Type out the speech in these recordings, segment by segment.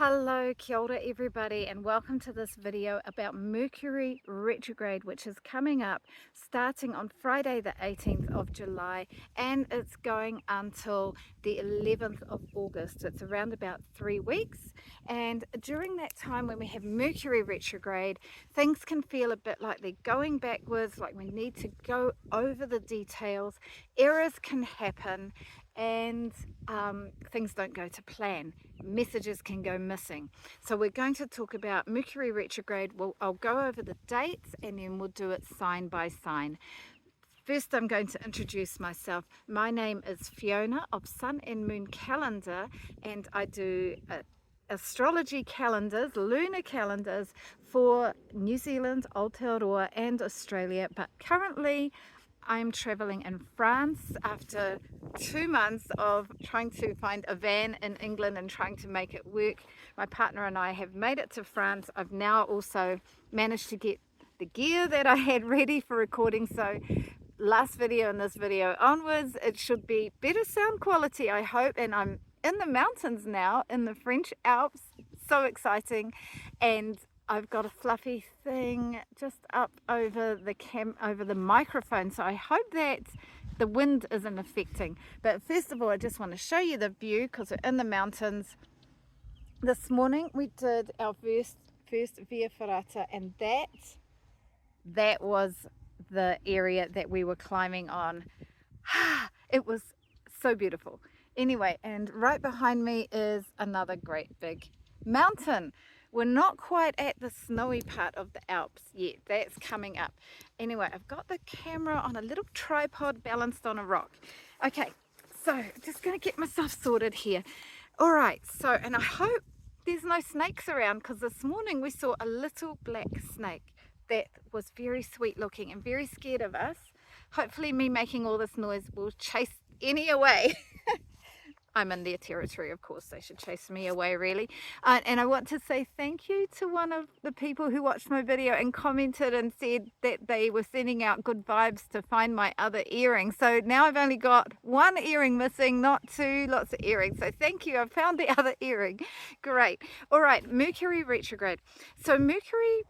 Hello, kia ora everybody, and welcome to this video about Mercury retrograde, which is coming up starting on Friday the 18th of July, and it's going until the 11th of August. It's around about 3 weeks, and during that time when we have Mercury retrograde, things can feel a bit like they're going backwards, like we need to go over the details. Errors can happen, and things don't go to plan. Messages can go missing. So we're going to talk about Mercury retrograde. I'll go over the dates and then we'll do it sign by sign. First, I'm going to introduce myself. My name is Fiona of Sun and Moon Calendar, and I do astrology calendars, lunar calendars for New Zealand, Aotearoa and Australia, but currently I'm traveling in France after 2 months of trying to find a van in England and trying to make it work. My partner and I have made it to France. I've now also managed to get the gear that I had ready for recording, so last video and this video onwards it should be better sound quality, I hope. And I'm in the mountains now in the French Alps, so exciting, and I've got a fluffy thing just up over the microphone, so I hope that the wind isn't affecting. But first of all, I just want to show you the view because we're in the mountains. This morning we did our first Via Ferrata, and that was the area that we were climbing on. It was so beautiful. Anyway, and right behind me is another great big mountain. We're not quite at the snowy part of the Alps yet. That's coming up. Anyway, I've got the camera on a little tripod balanced on a rock. Okay, so just going to get myself sorted here. All right, so, and I hope there's no snakes around, because this morning we saw a little black snake that was very sweet looking and very scared of us. Hopefully me making all this noise will chase any away. I'm in their territory, of course, they should chase me away, really. And I want to say thank you to one of the people who watched my video and commented and said that they were sending out good vibes to find my other earring. So now I've only got one earring missing, not two, lots of earrings. So thank you, I've found the other earring. Great. All right, Mercury retrograde. So Mercury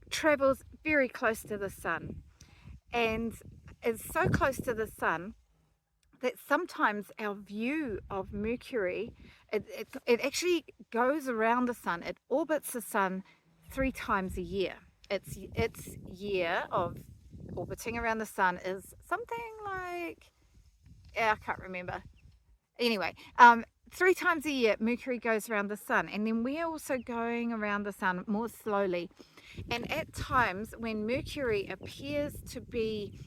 travels very close to the sun, and is so close to the sun that sometimes our view of Mercury, it actually goes around the sun. It orbits the sun 3 times a year. Its year of orbiting around the sun is something like, I can't remember. Anyway, 3 times a year Mercury goes around the sun, and then we're also going around the sun more slowly. And at times when Mercury appears to be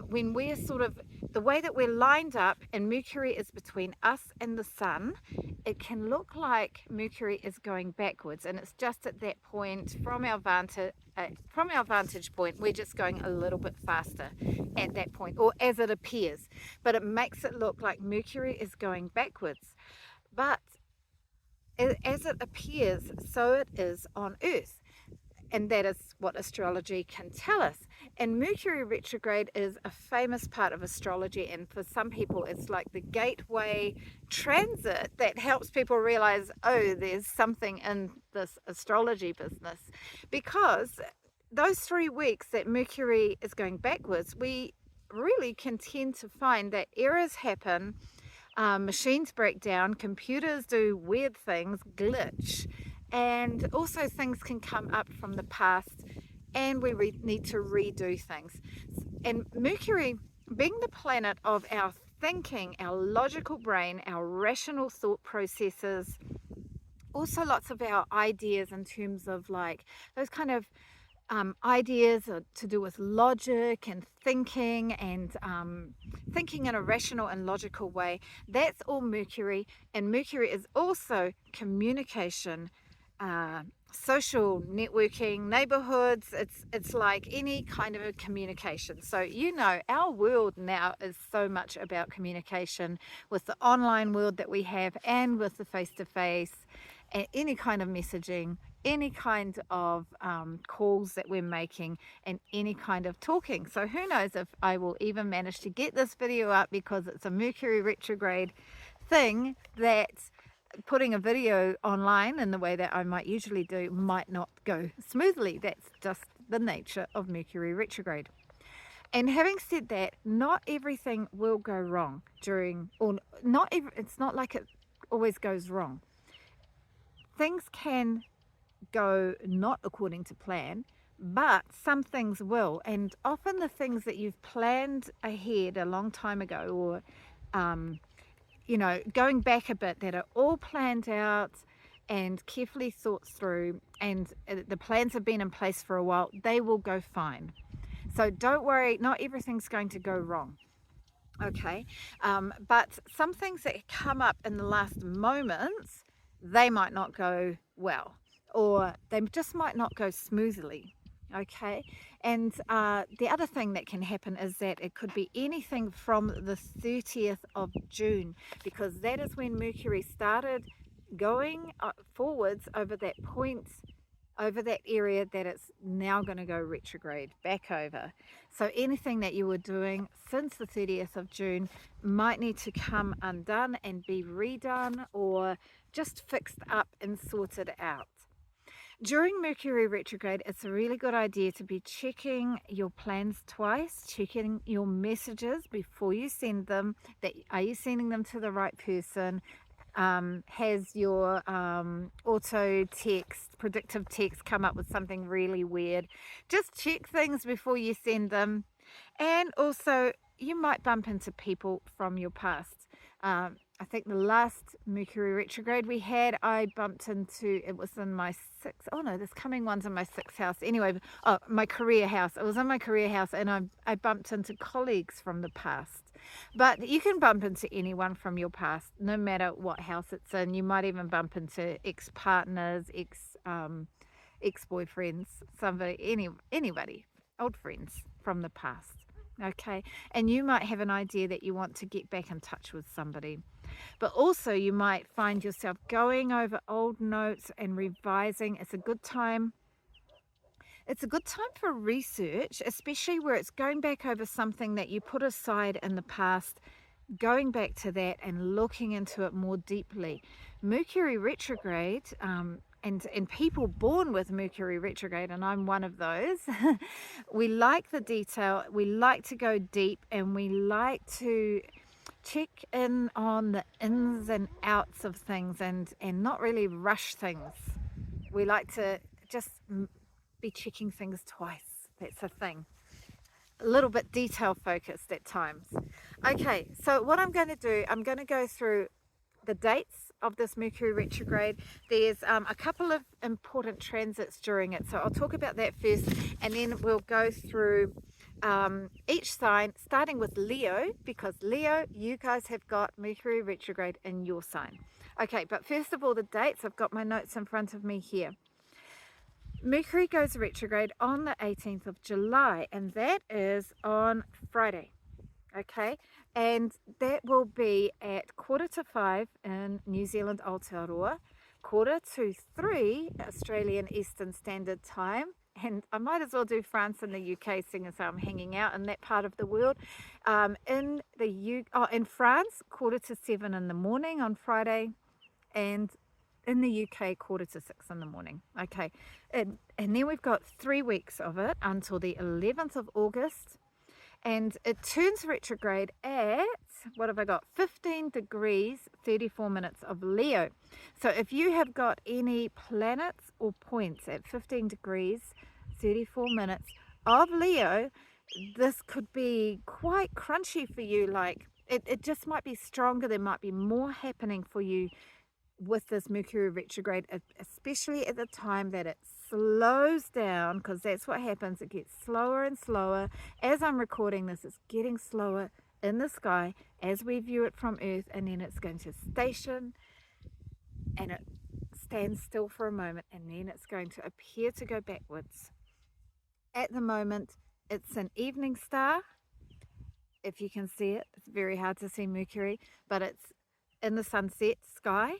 when we're sort of, the way that we're lined up and Mercury is between us and the sun, it can look like Mercury is going backwards, and it's just at that point from our vantage point we're just going a little bit faster at that point, or as it appears, but it makes it look like Mercury is going backwards. But as it appears, so it is on Earth. And that is what astrology can tell us. And Mercury retrograde is a famous part of astrology, and for some people it's like the gateway transit that helps people realize, oh, there's something in this astrology business. Because those 3 weeks that Mercury is going backwards, we really can tend to find that errors happen, machines break down, computers do weird things, glitch, and also things can come up from the past, and we need to redo things. And Mercury, being the planet of our thinking, our logical brain, our rational thought processes, also lots of our ideas in terms of like those kind of ideas are to do with logic and thinking, and thinking in a rational and logical way. That's all Mercury. And Mercury is also communication, social networking, neighborhoods. It's like any kind of a communication. So you know, our world now is so much about communication, with the online world that we have and with the face-to-face, and any kind of messaging, any kind of calls that we're making, and any kind of talking. So who knows if I will even manage to get this video up, because it's a Mercury retrograde thing that putting a video online in the way that I might usually do might not go smoothly. That's just the nature of Mercury retrograde. And having said that, not everything will go wrong during, or it's not like it always goes wrong. Things can go not according to plan, but some things will. And often the things that you've planned ahead a long time ago, or you know, going back a bit, that are all planned out and carefully thought through, and the plans have been in place for a while, they will go fine. So don't worry, not everything's going to go wrong. Okay, but some things that come up in the last moments, they might not go well, or they just might not go smoothly. Okay, and the other thing that can happen is that it could be anything from the 30th of June, because that is when Mercury started going forwards over that point, over that area that it's now going to go retrograde back over. So anything that you were doing since the 30th of June might need to come undone and be redone, or just fixed up and sorted out. During Mercury retrograde, it's a really good idea to be checking your plans twice, checking your messages before you send them. That are you sending them to the right person? Has your auto text, predictive text, come up with something really weird? Just check things before you send them. And also, you might bump into people from your past. I think the last Mercury retrograde we had, I bumped into, it was in my this coming one's in my 6th house. Anyway, my career house. It was in my career house, and I bumped into colleagues from the past. But you can bump into anyone from your past, no matter what house it's in. You might even bump into ex-partners, ex-boyfriends, anybody, old friends from the past. Okay, and you might have an idea that you want to get back in touch with somebody, but also you might find yourself going over old notes and revising. It's a good time for research, especially where it's going back over something that you put aside in the past, going back to that and looking into it more deeply. Mercury retrograde, and people born with Mercury retrograde, and I'm one of those, we like the detail, we like to go deep, and we like to check in on the ins and outs of things, and not really rush things. We like to just be checking things twice. That's a thing. A little bit detail focused at times. Okay, so what I'm going to do, I'm going to go through the dates of this Mercury retrograde. There's a couple of important transits during it, so I'll talk about that first, and then we'll go through each sign, starting with Leo, because Leo, you guys have got Mercury retrograde in your sign. Okay, but first of all, the dates. I've got my notes in front of me here. Mercury goes retrograde on the 18th of July, and that is on Friday. Okay, and that will be at 4:45 in New Zealand Aotearoa, 2:45 Australian Eastern Standard Time, and I might as well do France and the UK, seeing as I'm hanging out in that part of the world. In France, 6:45 in the morning on Friday, and in the UK, 5:45 in the morning. Okay, and then we've got 3 weeks of it until the 11th of August. And it turns retrograde at, what have I got, 15 degrees, 34 minutes of Leo. So if you have got any planets or points at 15 degrees, 34 minutes of Leo, this could be quite crunchy for you. Like, it just might be stronger. There might be more happening for you with this Mercury retrograde, especially at the time that it slows down, because that's what happens. It gets slower and slower. As I'm recording this, it's getting slower in the sky as we view it from Earth, and then it's going to station, and it stands still for a moment, and then it's going to appear to go backwards. At the moment, it's an evening star. If you can see it, it's very hard to see Mercury, but it's in the sunset sky.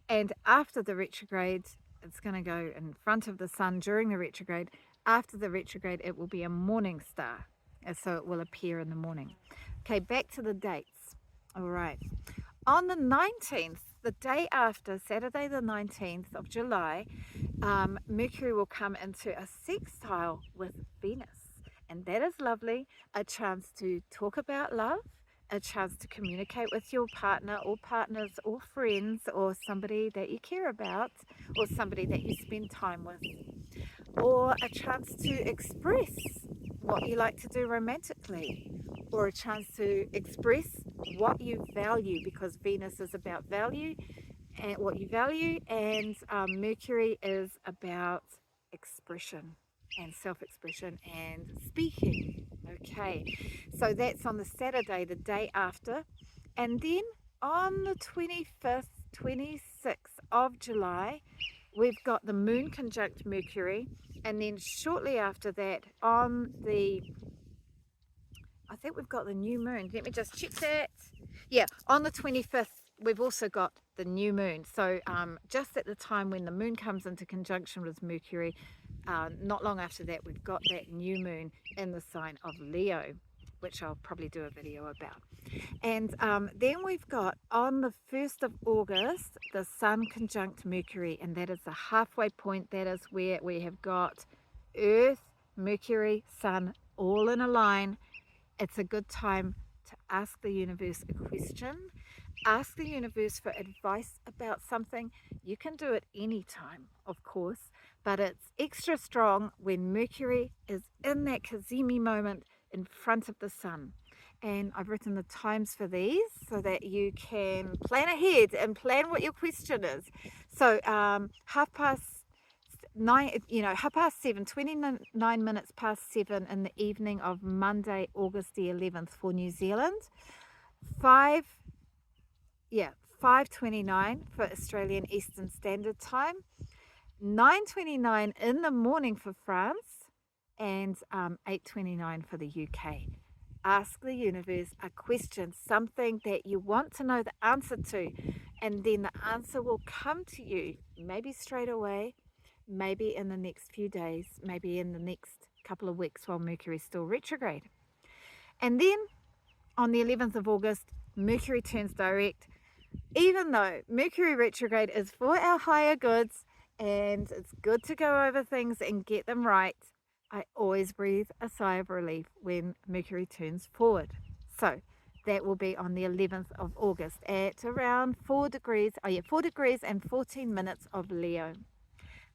And after the retrograde, it's going to go in front of the sun during the retrograde. After the retrograde, it will be a morning star, and so it will appear in the morning. Okay, back to the dates. All right. On the 19th the day after, Saturday the 19th of July, Mercury will come into a sextile with Venus. And that is lovely, a chance to talk about love, a chance to communicate with your partner or partners or friends or somebody that you care about or somebody that you spend time with, or a chance to express what you like to do romantically, or a chance to express what you value, because Venus is about value and what you value, and Mercury is about expression and self-expression and speaking. Okay, so that's on the Saturday, the day after. And then on the 25th, 26th of July, we've got the moon conjunct Mercury. And then shortly after that, on the, I think we've got the new moon. Let me just check that. Yeah, on the 25th, we've also got the new moon. So just at the time when the moon comes into conjunction with Mercury, not long after that, we've got that new moon in the sign of Leo, which I'll probably do a video about. And then we've got on the 1st of August, the Sun conjunct Mercury, and that is the halfway point. That is where we have got Earth, Mercury, Sun all in a line. It's a good time to ask the universe a question. Ask the universe for advice about something. You can do it anytime, of course, but it's extra strong when Mercury is in that Kazemi moment in front of the Sun. And I've written the times for these so that you can plan ahead and plan what your question is. So 7, 29 minutes past 7 in the evening of Monday, August the 11th for New Zealand. 5:29 for Australian Eastern Standard Time. 9:29 in the morning for France, and 8:29 for the UK. Ask the universe a question, something that you want to know the answer to, and then the answer will come to you, maybe straight away, maybe in the next few days, maybe in the next couple of weeks while Mercury is still retrograde. And then on the 11th of August, Mercury turns direct. Even though Mercury retrograde is for our higher goods and it's good to go over things and get them right, I always breathe a sigh of relief when Mercury turns forward. So that will be on the 11th of August at around 4 degrees and 14 minutes of Leo.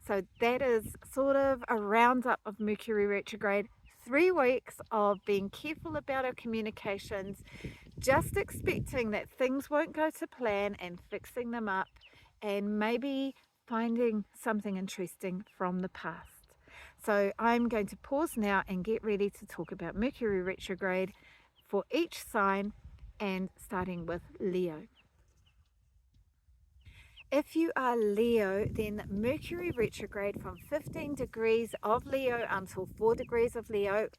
So that is sort of a roundup of Mercury retrograde. 3 weeks of being careful about our communications, just expecting that things won't go to plan and fixing them up, and maybe finding something interesting from the past. So I'm going to pause now and get ready to talk about Mercury retrograde for each sign, and starting with Leo. If you are Leo, then Mercury retrograde from 15 degrees of Leo until 4 degrees of Leo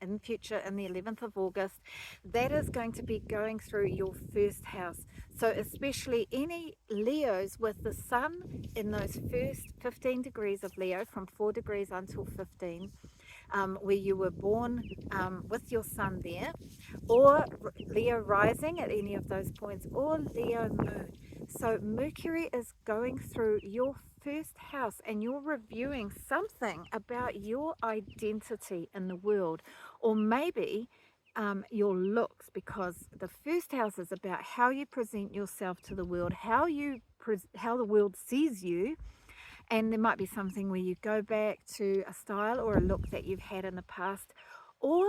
in future in the 11th of August, that is going to be going through your first house. So especially any Leos with the Sun in those first 15 degrees of Leo, from 4 degrees until 15, where you were born with your Sun there, or Leo rising at any of those points, or Leo moon. So Mercury is going through your first house, and you're reviewing something about your identity in the world, or maybe your looks, because the first house is about how you present yourself to the world, how the world sees you. And there might be something where you go back to a style or a look that you've had in the past, or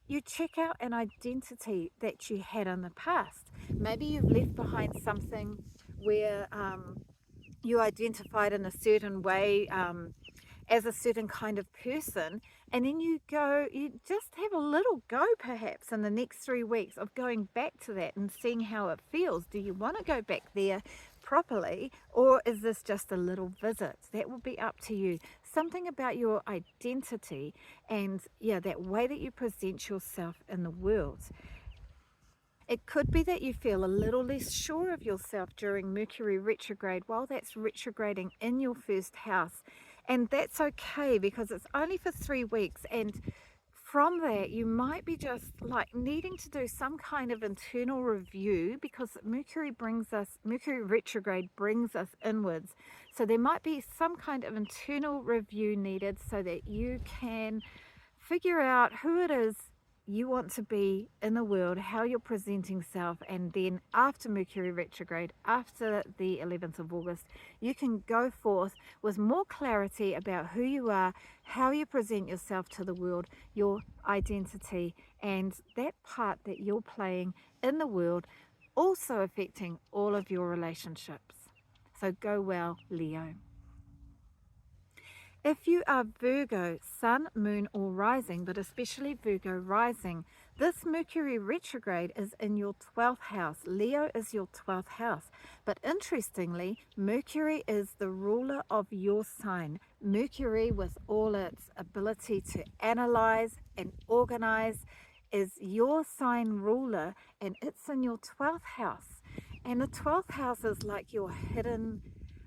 you check out an identity that you had in the past. Maybe you've left behind something where you identified in a certain way as a certain kind of person, and then you just have a little go perhaps in the next 3 weeks of going back to that and seeing how it feels. Do you want to go back there properly, or is this just a little visit? That will be up to you. Something about your identity and that way that you present yourself in the world. It could be that you feel a little less sure of yourself during Mercury retrograde while that's retrograding in your first house. And that's okay, because it's only for 3 weeks. And from that, you might be just like needing to do some kind of internal review, because Mercury retrograde brings us inwards. So there might be some kind of internal review needed so that you can figure out who it is you want to be in the world, how you're presenting self, and then after Mercury retrograde, after the 11th of August, you can go forth with more clarity about who you are, how you present yourself to the world, your identity, and that part that you're playing in the world, also affecting all of your relationships. So go well, Leo. If you are Virgo, Sun, Moon or Rising, but especially Virgo Rising, this Mercury retrograde is in your 12th house. Leo is your 12th house. But interestingly, Mercury is the ruler of your sign. Mercury, with all its ability to analyze and organize, is your sign ruler, and it's in your 12th house. And the 12th house is like your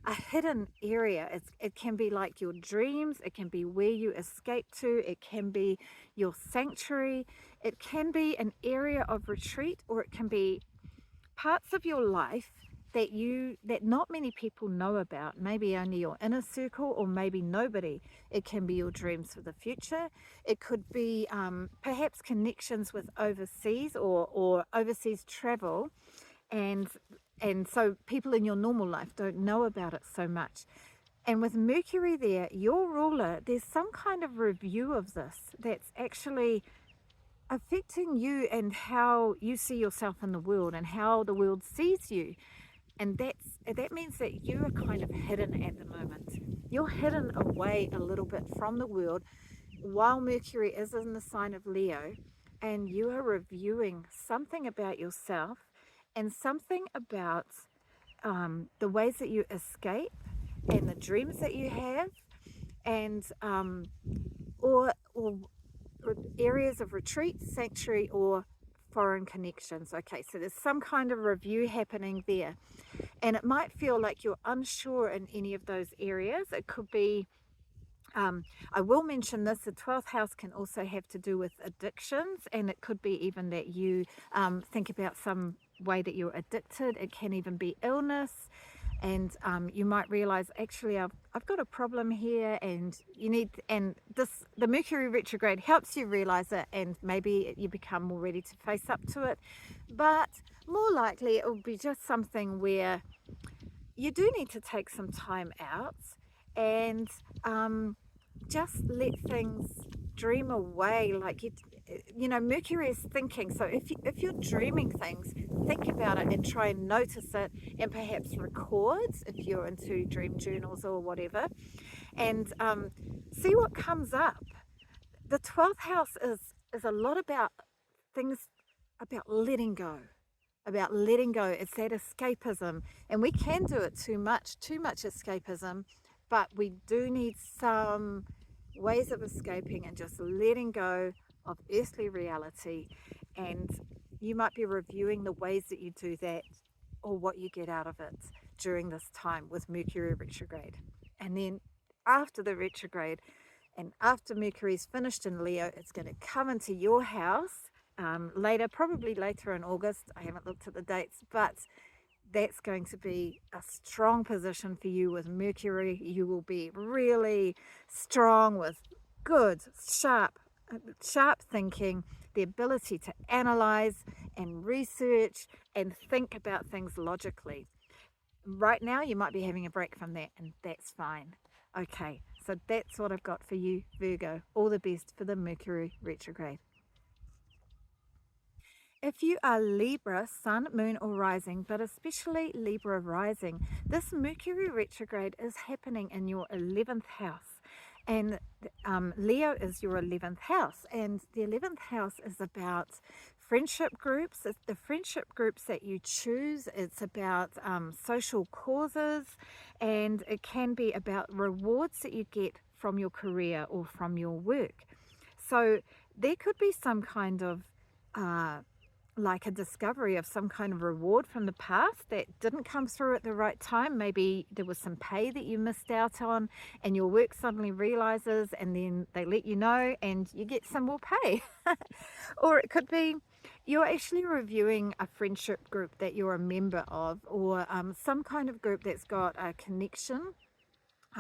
a hidden area. It can be like your dreams, it can be where you escape to, it can be your sanctuary, it can be an area of retreat, or it can be parts of your life that not many people know about, maybe only your inner circle or maybe nobody. It can be your dreams for the future. It could be perhaps connections with overseas or overseas travel, and so people in your normal life don't know about it so much. And with Mercury there, your ruler, there's some kind of review of this that's actually affecting you and how you see yourself in the world and how the world sees you. And that means that you are kind of hidden at the moment. You're hidden away a little bit from the world while Mercury is in the sign of Leo, and you are reviewing something about yourself and something about the ways that you escape and the dreams that you have, and or areas of retreat, sanctuary, or foreign connections. Okay, so there's some kind of review happening there, and it might feel like you're unsure in any of those areas. It could be I will mention this, the 12th house can also have to do with addictions, and it could be even that you think about some way that you're addicted. It can even be illness, and you might realize, actually, I've got a problem here, and the Mercury retrograde helps you realize it, and maybe you become more ready to face up to it. But more likely it will be just something where you do need to take some time out and just let things dream away. Like you know, Mercury is thinking. So if you're dreaming things, think about it and try and notice it, and perhaps record if you're into dream journals or whatever, and see what comes up. The 12th house is a lot about things, about letting go. It's that escapism, and we can do it too much escapism, but we do need some ways of escaping and just letting go of earthly reality. And you might be reviewing the ways that you do that, or what you get out of it during this time with Mercury retrograde. And then after the retrograde, and after Mercury's finished in Leo, it's going to come into your house later, probably later in August. I haven't looked at the dates, but that's going to be a strong position for you with Mercury. You will be really strong with good, sharp thinking, the ability to analyze and research and think about things logically. Right now, you might be having a break from that, and that's fine. Okay, so that's what I've got for you, Virgo. All the best for the Mercury retrograde. If you are Libra, Sun, Moon or Rising, but especially Libra Rising, this Mercury retrograde is happening in your 11th house. And Leo is your 11th house. And the 11th house is about friendship groups. It's the friendship groups that you choose. It's about social causes. And it can be about rewards that you get from your career or from your work. So there could be some kind of like a discovery of some kind of reward from the past that didn't come through at the right time. Maybe there was some pay that you missed out on and your work suddenly realizes, and then they let you know and you get some more pay. Or it could be you're actually reviewing a friendship group that you're a member of, or some kind of group that's got a connection,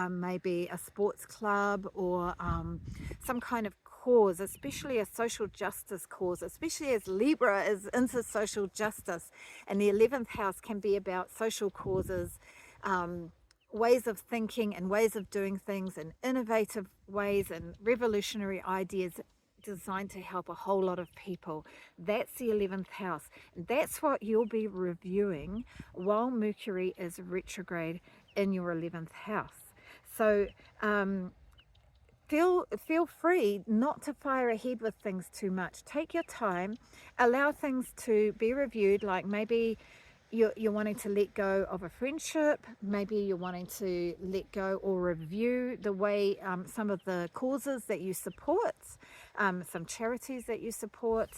maybe a sports club, or some kind of cause, especially a social justice cause, especially as Libra is into social justice. And the 11th house can be about social causes, ways of thinking and ways of doing things, and innovative ways and revolutionary ideas designed to help a whole lot of people. That's the 11th house. That's what you'll be reviewing while Mercury is retrograde in your 11th house. So feel free not to fire ahead with things too much. Take your time, allow things to be reviewed. Like maybe you're wanting to let go of a friendship, maybe you're wanting to let go or review the way some of the causes that you support, some charities that you support,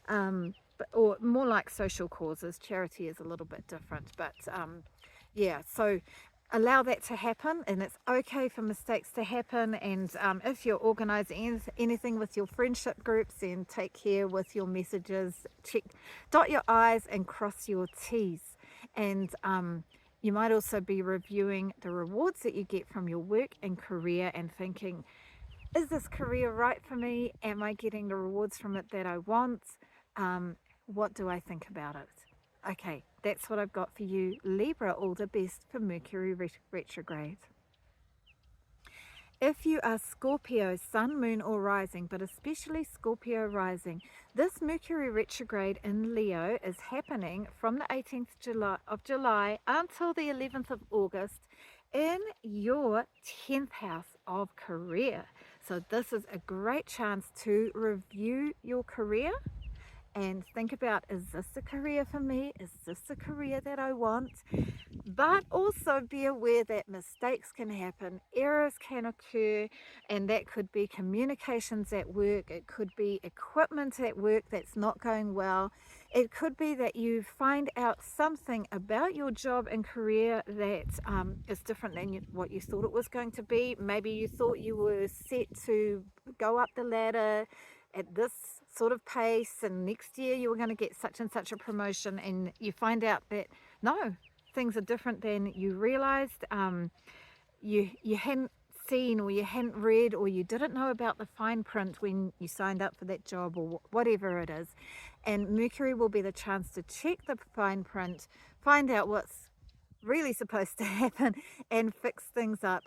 or more like social causes. Charity is a little bit different, but yeah, so allow that to happen, and it's okay for mistakes to happen. And if you're organizing anything with your friendship groups, then take care with your messages. Dot your I's and cross your T's. And you might also be reviewing the rewards that you get from your work and career and thinking, is this career right for me? Am I getting the rewards from it that I want? What do I think about it? Okay, that's what I've got for you, Libra. All the best for Mercury retrograde. If you are Scorpio, Sun, Moon or Rising, but especially Scorpio rising, this Mercury retrograde in Leo is happening from the 18th of July until the 11th of August in your 10th house of career. So this is a great chance to review your career and think about, is this a career for me? Is this a career that I want? But also be aware that mistakes can happen, errors can occur, and that could be communications at work, it could be equipment at work that's not going well, it could be that you find out something about your job and career that is different than what you thought it was going to be. Maybe you thought you were set to go up the ladder at this sort of pace, and next year you were going to get such and such a promotion, and you find out that no, things are different than you realized. You hadn't seen, or you hadn't read, or you didn't know about the fine print when you signed up for that job, or whatever it is. And Mercury will be the chance to check the fine print, find out what's really supposed to happen, and fix things up.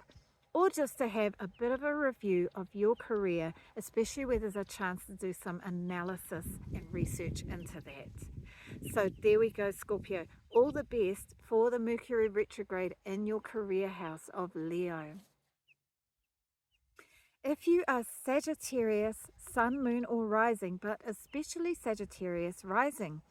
Or just to have a bit of a review of your career, especially where there's a chance to do some analysis and research into that. So there we go, Scorpio. All the best for the Mercury retrograde in your career house of Leo. If you are Sagittarius, Sun, Moon or Rising, but especially Sagittarius rising,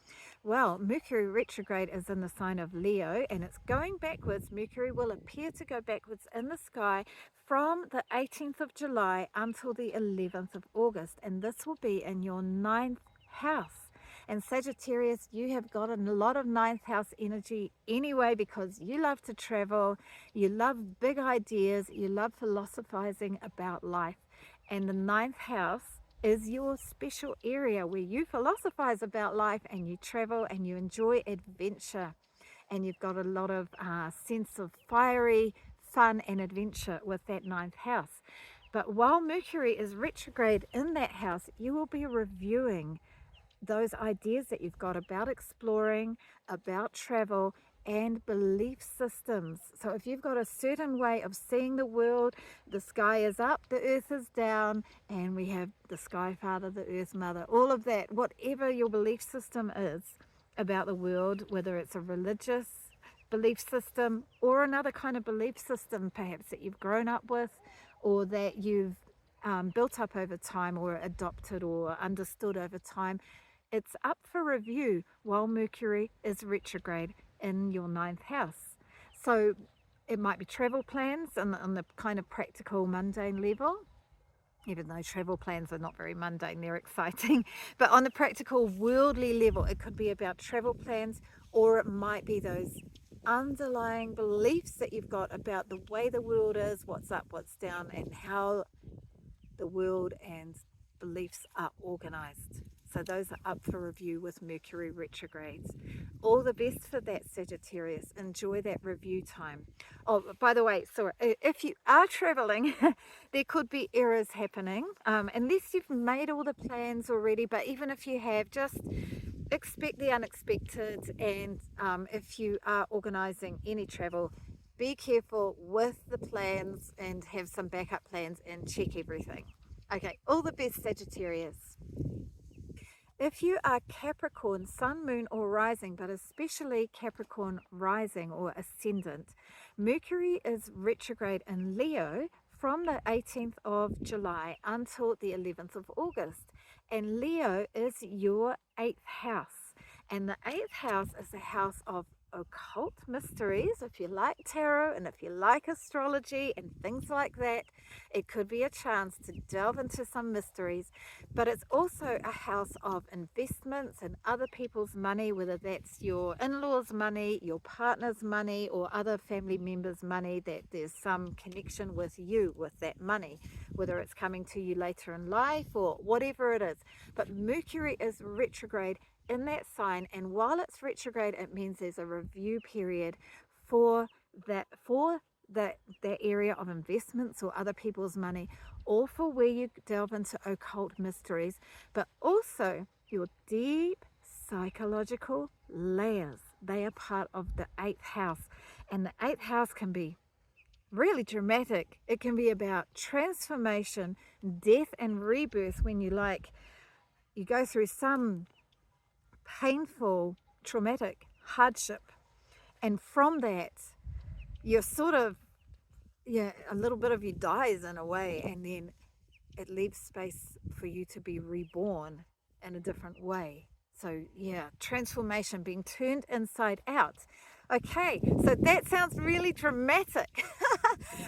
well, Mercury retrograde is in the sign of Leo and it's going backwards. Mercury will appear to go backwards in the sky from the 18th of July until the 11th of August, and this will be in your 9th house. And Sagittarius, you have got a lot of 9th house energy anyway, because you love to travel, you love big ideas, you love philosophizing about life. And the 9th house is your special area where you philosophize about life and you travel and you enjoy adventure. And you've got a lot of sense of fiery fun and adventure with that 9th house. But while Mercury is retrograde in that house, you will be reviewing those ideas that you've got about exploring, about travel, and belief systems. So if you've got a certain way of seeing the world, the sky is up, the earth is down, and we have the sky father, the earth mother, all of that, whatever your belief system is about the world, whether it's a religious belief system or another kind of belief system perhaps that you've grown up with, or that you've built up over time, or adopted or understood over time, it's up for review while Mercury is retrograde in your 9th house. So it might be travel plans on the kind of practical, mundane level. even though travel plans are not very mundane, they're exciting. But on the practical worldly level, it could be about travel plans, or it might be those underlying beliefs that you've got about the way the world is, what's up, what's down, and how the world and beliefs are organized. So those are up for review with Mercury retrogrades. All the best for that, Sagittarius. Enjoy that review time. Oh, by the way, so if you are traveling, there could be errors happening, unless you've made all the plans already. But even if you have, just expect the unexpected. And if you are organizing any travel, be careful with the plans and have some backup plans and check everything. Okay, all the best, Sagittarius. If you are Capricorn, Sun, Moon, or Rising, but especially Capricorn Rising or Ascendant, Mercury is retrograde in Leo from the 18th of July until the 11th of August. And Leo is your 8th house. And the 8th house is a house of occult mysteries. If you like tarot and if you like astrology and things like that, it could be a chance to delve into some mysteries. But it's also a house of investments and other people's money, whether that's your in-laws' money, your partner's money, or other family members' money, that there's some connection with you with that money, whether it's coming to you later in life or whatever it is. But Mercury is retrograde in that sign, and while it's retrograde, it means there's a review period for that area of investments or other people's money, or for where you delve into occult mysteries, but also your deep psychological layers. They are part of the 8th house, and the 8th house can be really dramatic. It can be about transformation, death, and rebirth when you go through some painful, traumatic hardship, and from that you're sort of, a little bit of you dies in a way, and then it leaves space for you to be reborn in a different way. So transformation, being turned inside out. Okay, so that sounds really dramatic,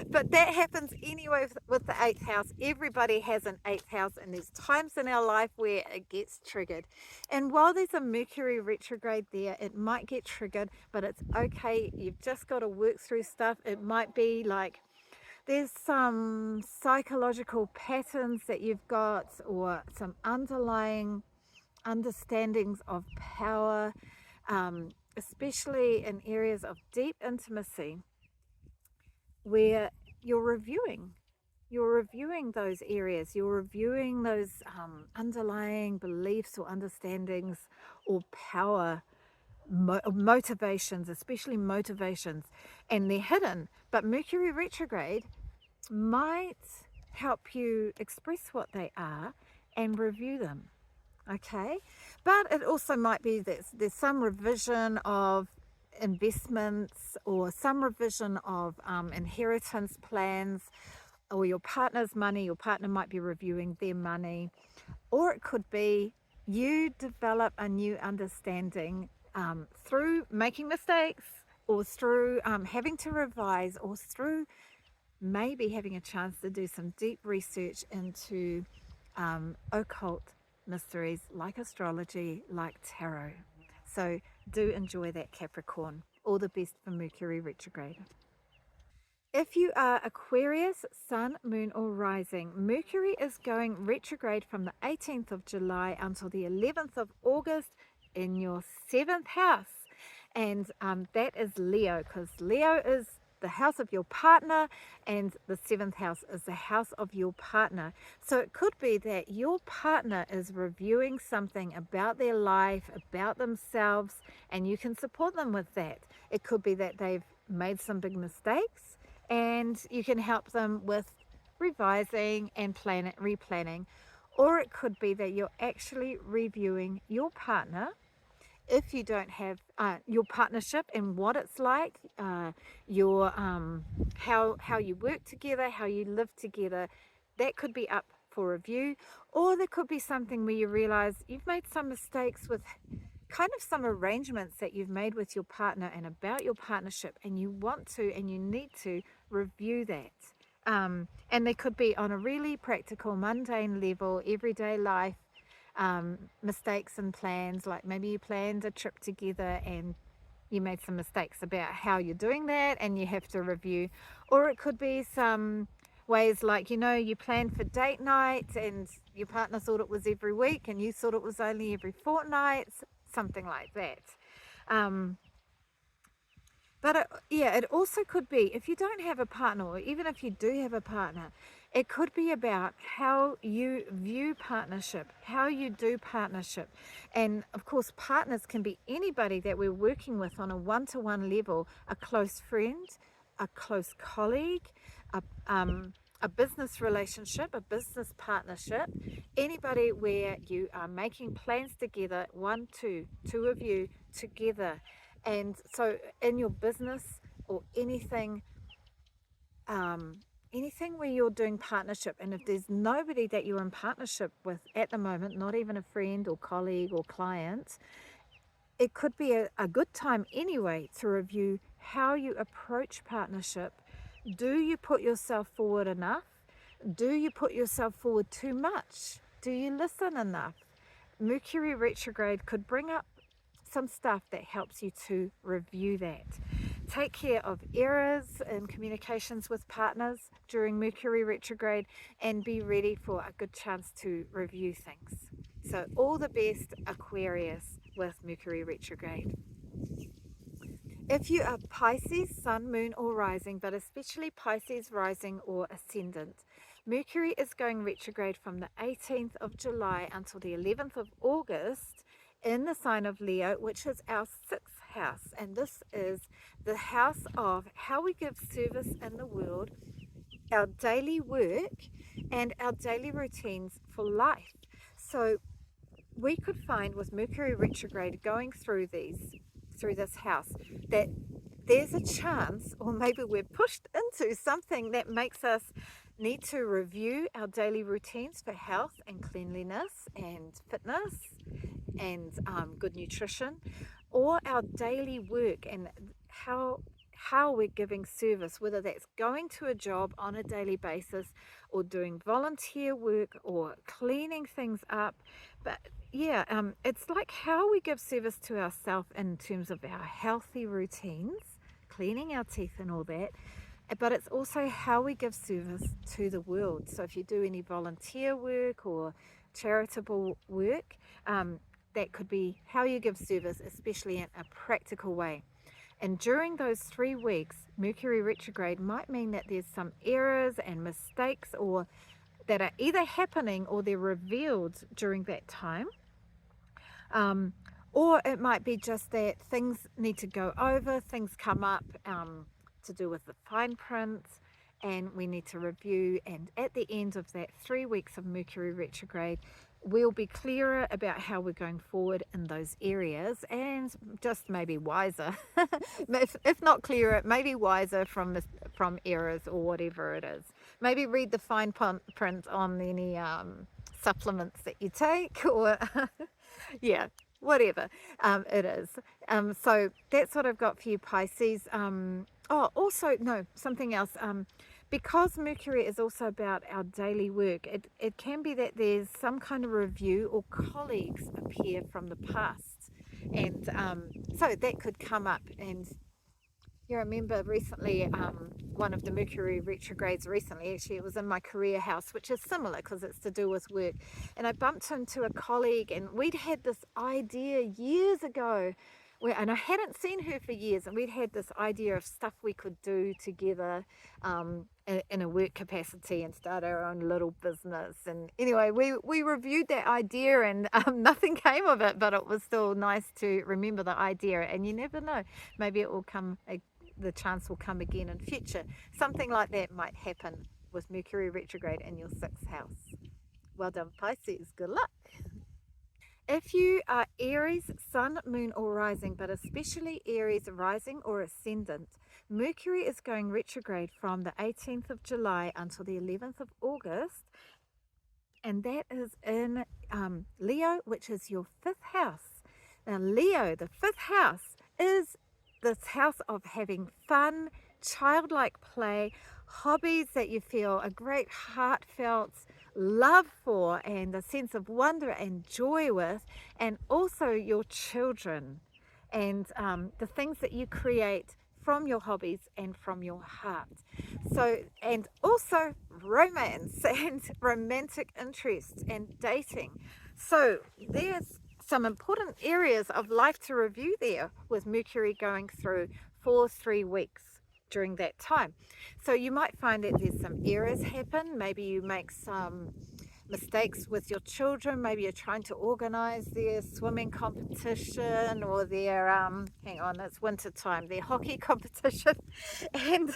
but that happens anyway with the 8th house. Everybody has an 8th house, and there's times in our life where it gets triggered. And while there's a Mercury retrograde there, it might get triggered, but it's okay. You've just got to work through stuff. It might be like there's some psychological patterns that you've got, or some underlying understandings of power, especially in areas of deep intimacy, where you're reviewing those areas, you're reviewing those underlying beliefs or understandings or power motivations, especially motivations, and they're hidden. But Mercury retrograde might help you express what they are and review them. Okay, but it also might be that there's some revision of investments, or some revision of inheritance plans, or your partner's money. Your partner might be reviewing their money, or it could be you develop a new understanding through making mistakes, or through having to revise, or through maybe having a chance to do some deep research into occult mysteries like astrology, like tarot. So do enjoy that, Capricorn. All the best for Mercury retrograde. If you are Aquarius, Sun, Moon, or Rising, Mercury is going retrograde from the 18th of July until the 11th of August in your 7th house. And that is Leo, because Leo is the house of your partner, and the 7th house is the house of your partner. So it could be that your partner is reviewing something about their life, about themselves, and you can support them with that. It could be that they've made some big mistakes, and you can help them with revising and replanning. Or it could be that you're actually reviewing your partner, if you don't have your partnership and what it's like, your how you work together, how you live together. That could be up for review. Or there could be something where you realize you've made some mistakes with kind of some arrangements that you've made with your partner and about your partnership, and you want to and you need to review that. And they could be on a really practical, mundane level, everyday life, mistakes and plans. Like maybe you planned a trip together and you made some mistakes about how you're doing that and you have to review. Or it could be some ways like, you planned for date night and your partner thought it was every week and you thought it was only every fortnight, something like that. But it also could be, if you don't have a partner, or even if you do have a partner, it could be about how you view partnership, how you do partnership. And of course, partners can be anybody that we're working with on a one-to-one level, a close friend, a close colleague, a business relationship, a business partnership, anybody where you are making plans together, two of you together. And so in your business or anything where you're doing partnership, and if there's nobody that you're in partnership with at the moment, not even a friend or colleague or client, it could be a good time anyway to review how you approach partnership. Do you put yourself forward enough? Do you put yourself forward too much? Do you listen enough? Mercury retrograde could bring up some stuff that helps you to review that. Take care of errors in communications with partners during Mercury retrograde and be ready for a good chance to review things. So all the best, Aquarius, with Mercury retrograde. If you are Pisces, Sun, Moon or Rising, but especially Pisces rising or ascendant, Mercury is going retrograde from the 18th of July until the 11th of August in the sign of Leo, which is our 6th house. And this is the house of how we give service in the world, our daily work, and our daily routines for life. So we could find with Mercury retrograde going through this house that there's a chance, or maybe we're pushed into something that makes us need to review our daily routines for health and cleanliness and fitness and good nutrition, or our daily work and how we're giving service, whether that's going to a job on a daily basis or doing volunteer work or cleaning things up. But it's like how we give service to ourselves in terms of our healthy routines, cleaning our teeth and all that. But it's also how we give service to the world. So if you do any volunteer work or charitable work, that could be how you give service, especially in a practical way. And during those 3 weeks, Mercury retrograde might mean that there's some errors and mistakes or that are either happening or they're revealed during that time. Or it might be just that things need to go over, things come up to do with the fine print, and we need to review. And at the end of that 3 weeks of Mercury retrograde, we'll be clearer about how we're going forward in those areas, and just maybe wiser. if not clearer, maybe wiser from errors or whatever it is. Maybe read the fine print on any supplements that you take, or whatever it is. So that's what I've got for you, Pisces. Something else. Because Mercury is also about our daily work, it can be that there's some kind of review or colleagues appear from the past. And so that could come up. And you remember recently, one of the Mercury retrogrades recently, actually it was in my career house, which is similar because it's to do with work. And I bumped into a colleague and we'd had this idea years ago, and I hadn't seen her for years, and we'd had this idea of stuff we could do together in a work capacity and start our own little business. And anyway, we reviewed that idea and nothing came of it, but it was still nice to remember the idea. And you never know, maybe it will come, the chance will come again in future. Something like that might happen with Mercury retrograde in your 6th house. Well done, Pisces. Good luck. If you are Aries, Sun, Moon or Rising, but especially Aries rising or ascendant, Mercury is going retrograde from the 18th of July until the 11th of August, and that is in Leo, which is your 5th house. Now Leo, the 5th house, is this house of having fun, childlike play, hobbies that you feel a great heartfelt love for and a sense of wonder and joy with, and also your children and the things that you create from your hobbies and from your heart. So, and also romance and romantic interests and dating. So there's some important areas of life to review there, with Mercury going through for 3 weeks during that time. So you might find that there's some errors happen. Maybe you make some mistakes with your children. Maybe you're trying to organize their swimming competition or their hang on, it's winter time, their hockey competition, and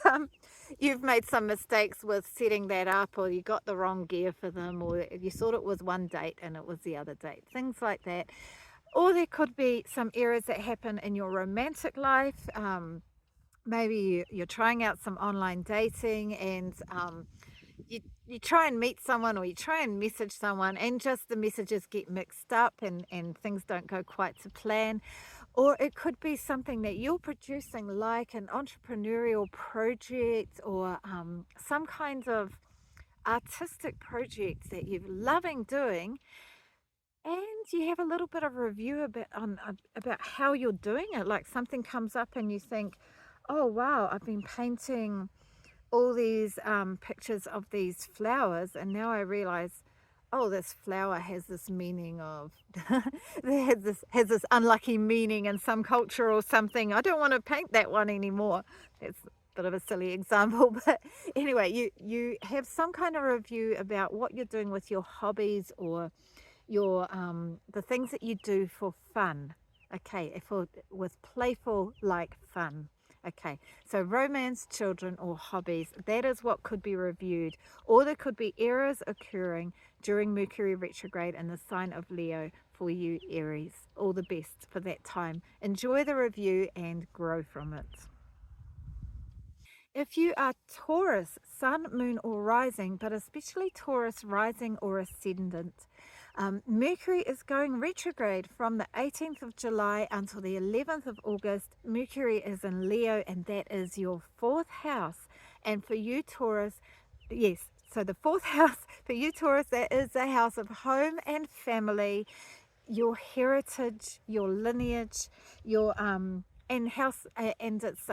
you've made some mistakes with setting that up, or you got the wrong gear for them, or you thought it was one date and it was the other date, things like that. Or there could be some errors that happen in your romantic life. Maybe you're trying out some online dating, and you try and meet someone, or you try and message someone, and just the messages get mixed up, and things don't go quite to plan. Or it could be something that you're producing, like an entrepreneurial project, or some kind of artistic project that you're loving doing, and you have a little bit of review about how you're doing it. Like something comes up and you think, oh wow, I've been painting all these pictures of these flowers, and now I realize, oh, this flower has this meaning of has this unlucky meaning in some culture or something. I don't want to paint that one anymore. That's a bit of a silly example, but anyway, you have some kind of review about what you're doing with your hobbies, or your the things that you do for fun. Okay, with playful like fun. Okay, so romance, children, or hobbies, that is what could be reviewed. Or there could be errors occurring during Mercury retrograde in the sign of Leo for you, Aries. All the best for that time. Enjoy the review and grow from it. If you are Taurus, sun, moon, or rising, but especially Taurus rising or ascendant, Mercury is going retrograde from the 18th of July until the 11th of August. Mercury is in Leo, and that is your 4th house. And for you, Taurus, yes, so the 4th house for you, Taurus, that is the house of home and family, your heritage, your lineage, your and house, and it's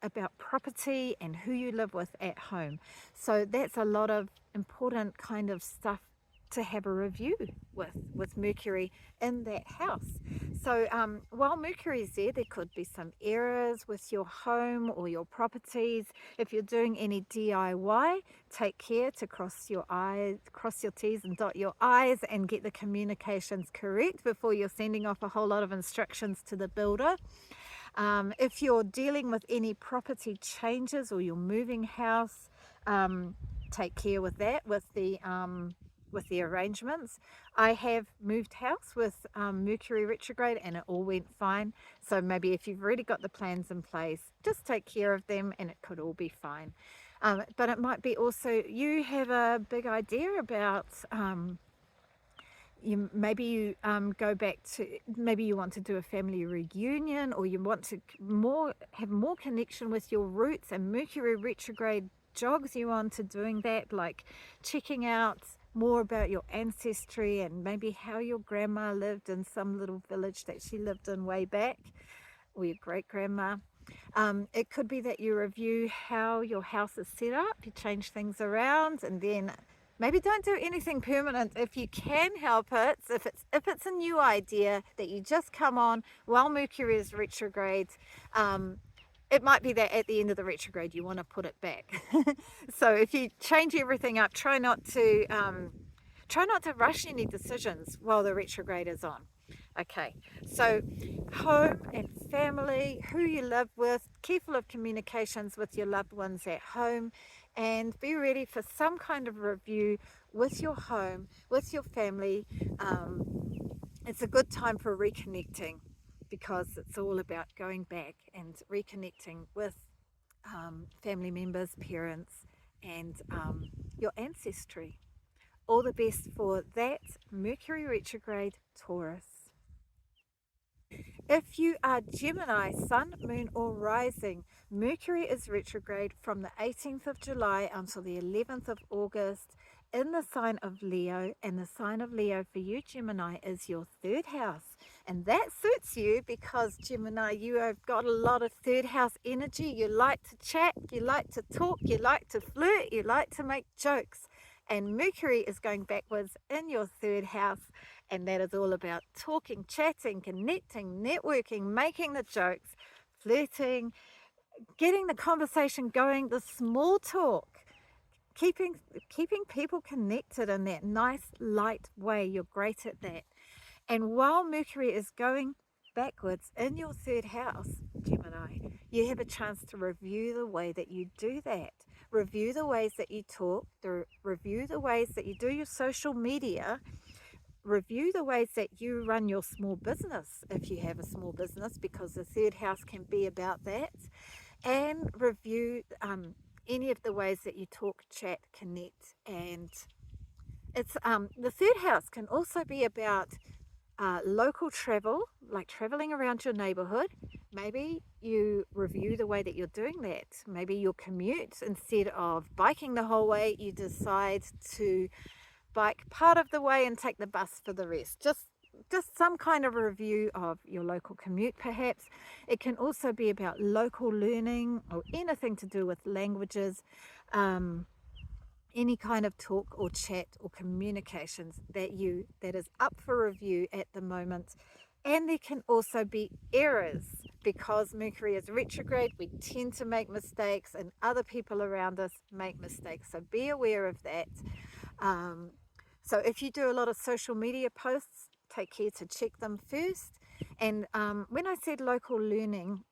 about property and who you live with at home. So that's a lot of important kind of stuff to have a review with Mercury in that house. So while Mercury is there, there could be some errors with your home or your properties. If you're doing any DIY, take care to cross your T's and dot your I's, and get the communications correct before you're sending off a whole lot of instructions to the builder. If you're dealing with any property changes, or you're moving house, take care with that, with the arrangements. I have moved house with Mercury retrograde, and it all went fine. So maybe if you've already got the plans in place, just take care of them and it could all be fine. But it might be also you have a big idea about maybe you go back to, maybe you want to do a family reunion, or you want to have more connection with your roots, and Mercury retrograde jogs you on to doing that, like checking out more about your ancestry and maybe how your grandma lived in some little village that she lived in way back, or your great grandma. It could be that you review how your house is set up, you change things around, and then maybe don't do anything permanent if you can help it. If it's a new idea that you just come on while Mercury is retrograde, it might be that at the end of the retrograde you want to put it back. So if you change everything up, try not to rush any decisions while the retrograde is on. Okay, so home and family, who you live with, careful of communications with your loved ones at home, and be ready for some kind of review with your home, with your family. It's a good time for reconnecting, because it's all about going back and reconnecting with family members, parents, and your ancestry. All the best for that Mercury retrograde, Taurus. If you are Gemini, Sun, Moon or Rising, Mercury is retrograde from the 18th of July until the 11th of August in the sign of Leo. And the sign of Leo for you, Gemini, is your third house. And that suits you because, Gemini, you have got a lot of third house energy. You like to chat, you like to talk, you like to flirt, you like to make jokes. And Mercury is going backwards in your third house. And that is all about talking, chatting, connecting, networking, making the jokes, flirting, getting the conversation going, the small talk, keeping people connected in that nice, light way. You're great at that. And while Mercury is going backwards in your third house, Gemini, you have a chance to review the way that you do that. Review the ways that you talk, review the ways that you do your social media, review the ways that you run your small business if you have a small business, because the third house can be about that, and review any of the ways that you talk, chat, connect. And it's the third house can also be about local travel, like traveling around your neighborhood. Maybe you review the way that you're doing that. Maybe your commute, instead of biking the whole way, you decide to bike part of the way and take the bus for the rest. Just some kind of review of your local commute, perhaps. It can also be about local learning or anything to do with languages, any kind of talk or chat or communications that is up for review at the moment. And there can also be errors, because Mercury is retrograde. We tend to make mistakes, and other people around us make mistakes, so be aware of that. So if you do a lot of social media posts, take care to check them first. And when I said local learning,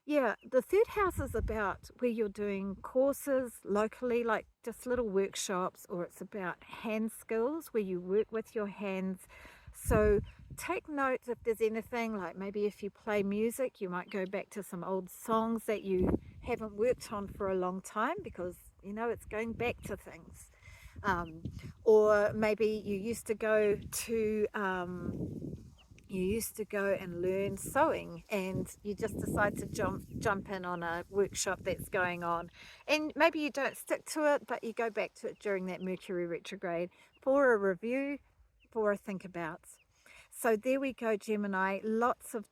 yeah, the third house is about where you're doing courses locally, like just little workshops, or it's about hand skills where you work with your hands. So take note if there's anything, like maybe if you play music, you might go back to some old songs that you haven't worked on for a long time, because it's going back to things. Or maybe you used to go and learn sewing, and you just decide to jump in on a workshop that's going on, and maybe you don't stick to it, but you go back to it during that Mercury retrograde for a review, for a think about. So there we go, Gemini. Lots of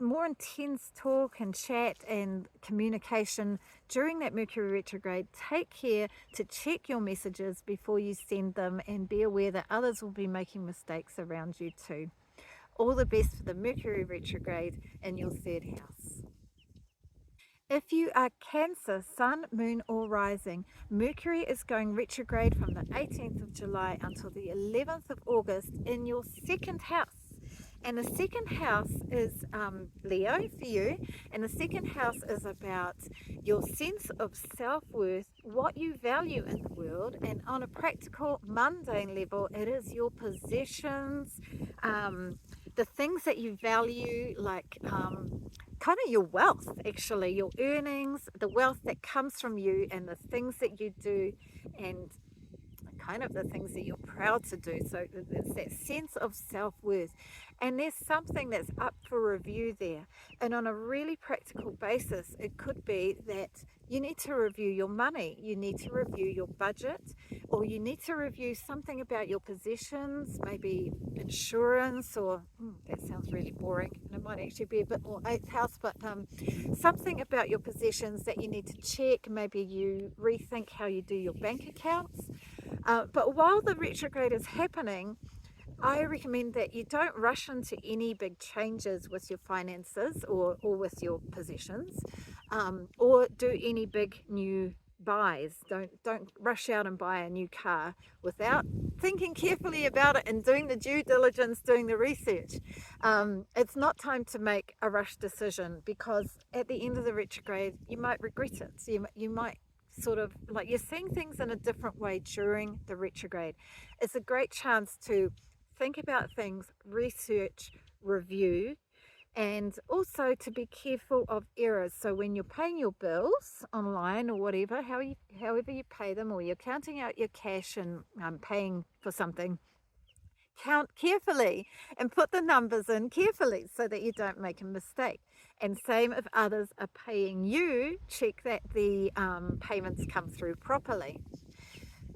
more intense talk and chat and communication during that Mercury retrograde. Take care to check your messages before you send them, and be aware that others will be making mistakes around you too. All the best for the Mercury retrograde in your third house. If you are Cancer, Sun, Moon or Rising, Mercury is going retrograde from the 18th of July until the 11th of August in your second house. And the second house is Leo for you. And the second house is about your sense of self-worth, what you value in the world. And on a practical, mundane level, it is your possessions, the things that you value, like kind of your wealth, actually, your earnings, the wealth that comes from you, and the things that you do, and kind of the things that you're proud to do. So it's that sense of self-worth. And there's something that's up for review there. And on a really practical basis, it could be that you need to review your money, you need to review your budget, or you need to review something about your possessions, maybe insurance, or that sounds really boring, and it might actually be a bit more 8th house, but something about your possessions that you need to check. Maybe you rethink how you do your bank accounts. But while the retrograde is happening, I recommend that you don't rush into any big changes with your finances, or with your possessions, or do any big new buys. Don't rush out and buy a new car without thinking carefully about it and doing the due diligence, doing the research. It's not time to make a rush decision, because at the end of the retrograde you might regret it. So you might sort of, like, you're seeing things in a different way during the retrograde. It's a great chance to think about things, research, review, and also to be careful of errors. So when you're paying your bills online or whatever, however you pay them, or you're counting out your cash and paying for something, count carefully and put the numbers in carefully so that you don't make a mistake. And same if others are paying you, check that the payments come through properly.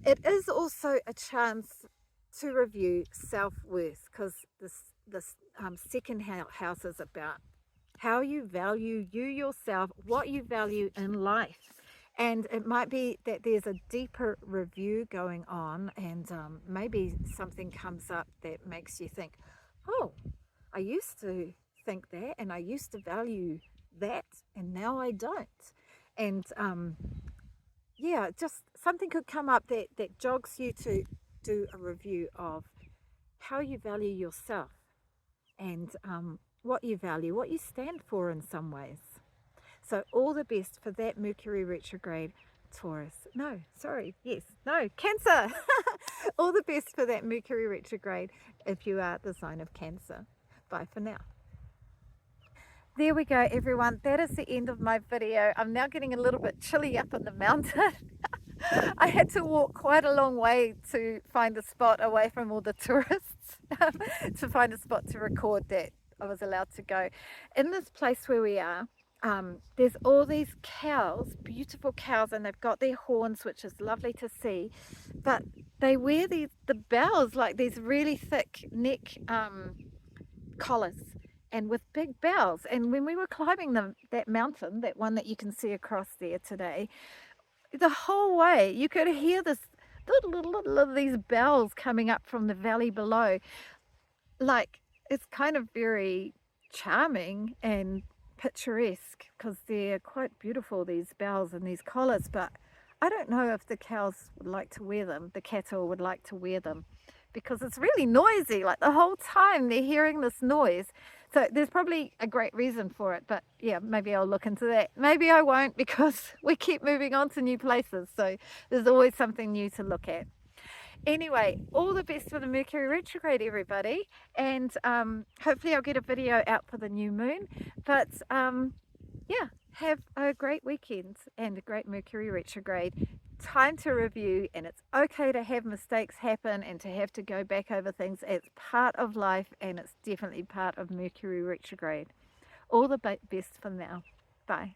It is also a chance to review self-worth, because this second house is about how you value you yourself, what you value in life. And it might be that there's a deeper review going on, and maybe something comes up that makes you think, oh, I used to think that, and I used to value that, and now I don't. And yeah, just something could come up that jogs you to do a review of how you value yourself, and what you value, what you stand for in some ways. So all the best for that Mercury retrograde, Taurus. No, sorry. Yes. No, Cancer. All the best for that Mercury retrograde if you are the sign of Cancer. Bye for now. There we go, everyone. That is the end of my video. I'm now getting a little bit chilly up in the mountain. I had to walk quite a long way to find a spot away from all the tourists to find a spot to record that I was allowed to go. In this place where we are, there's all these cows, beautiful cows, and they've got their horns, which is lovely to see, but they wear the bells, like these really thick neck collars, and with big bells. And when we were climbing that mountain, that one that you can see across there today, the whole way you could hear this little these bells coming up from the valley below. Like, it's kind of very charming and picturesque, because they're quite beautiful, these bells and these collars. But I don't know if the cows would like to wear them, the cattle would like to wear them, because it's really noisy. Like, the whole time they're hearing this noise. So there's probably a great reason for it. But yeah, maybe I'll look into that. Maybe I won't, because we keep moving on to new places, so there's always something new to look at. Anyway, all the best for the Mercury retrograde, everybody, and hopefully I'll get a video out for the new moon. But yeah, have a great weekend and a great Mercury retrograde. Time to review, and it's okay to have mistakes happen and to have to go back over things. It's part of life, and it's definitely part of Mercury retrograde. All the best for now. Bye.